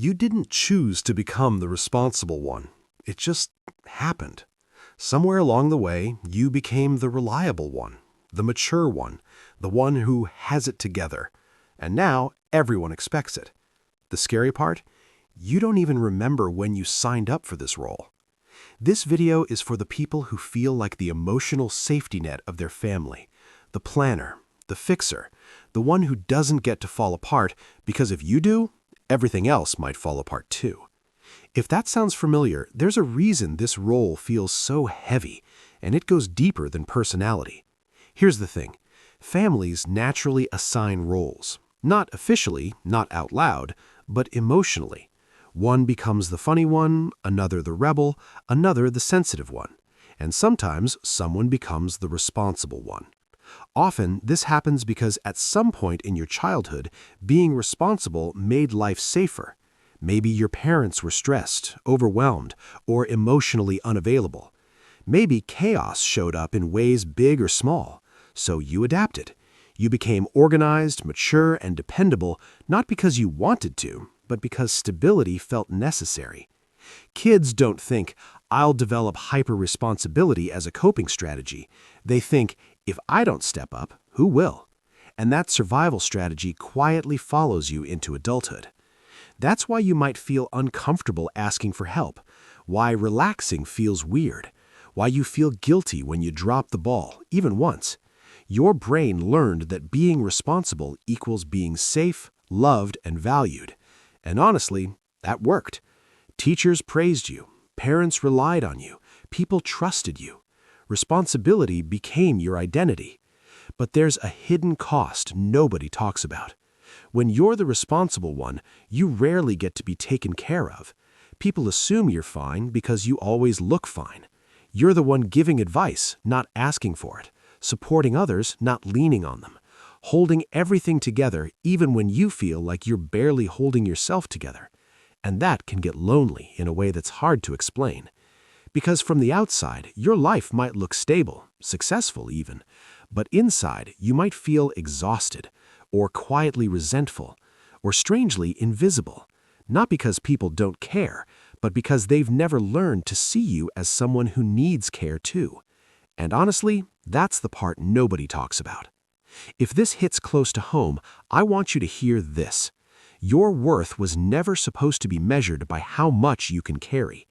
You didn't choose to become the responsible one. It just happened. Somewhere along the way, you became the reliable one, the mature one, the one who has it together. And now everyone expects it. The scary part? You don't even remember when you signed up for this role. This video is for the people who feel like the emotional safety net of their family, the planner, the fixer, the one who doesn't get to fall apart because if you do, everything else might fall apart too. If that sounds familiar, there's a reason this role feels so heavy, and it goes deeper than personality. Here's the thing. Families naturally assign roles. Not officially, not out loud, but emotionally. One becomes the funny one, another the rebel, another the sensitive one. And sometimes someone becomes the responsible one. Often, this happens because at some point in your childhood, being responsible made life safer. Maybe your parents were stressed, overwhelmed, or emotionally unavailable. Maybe chaos showed up in ways big or small, so you adapted. You became organized, mature, and dependable not because you wanted to, but because stability felt necessary. Kids don't think, I'll develop hyper-responsibility as a coping strategy. They think, if I don't step up, who will? And that survival strategy quietly follows you into adulthood. That's why you might feel uncomfortable asking for help, why relaxing feels weird, why you feel guilty when you drop the ball, even once. Your brain learned that being responsible equals being safe, loved, and valued. And honestly, that worked. Teachers praised you, parents relied on you, people trusted you. Responsibility became your identity. But there's a hidden cost nobody talks about. When you're the responsible one, you rarely get to be taken care of. People assume you're fine because you always look fine. You're the one giving advice, not asking for it, supporting others, not leaning on them, holding everything together even when you feel like you're barely holding yourself together. And that can get lonely in a way that's hard to explain. Because from the outside, your life might look stable, successful even, but inside you might feel exhausted, or quietly resentful, or strangely invisible, not because people don't care, but because they've never learned to see you as someone who needs care too. And honestly, that's the part nobody talks about. If this hits close to home, I want you to hear this. Your worth was never supposed to be measured by how much you can carry.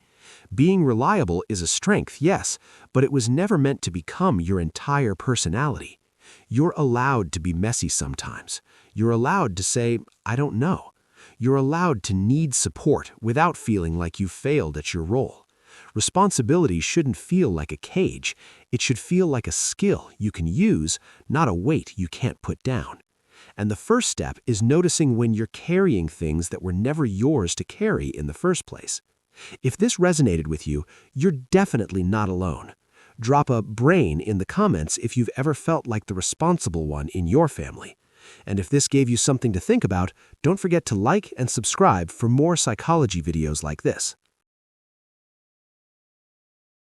Being reliable is a strength, yes, but it was never meant to become your entire personality. You're allowed to be messy sometimes. You're allowed to say, I don't know. You're allowed to need support without feeling like you've failed at your role. Responsibility shouldn't feel like a cage. It should feel like a skill you can use, not a weight you can't put down. And the first step is noticing when you're carrying things that were never yours to carry in the first place. If this resonated with you, you're definitely not alone. Drop a brain in the comments if you've ever felt like the responsible one in your family. And if this gave you something to think about, don't forget to like and subscribe for more psychology videos like this.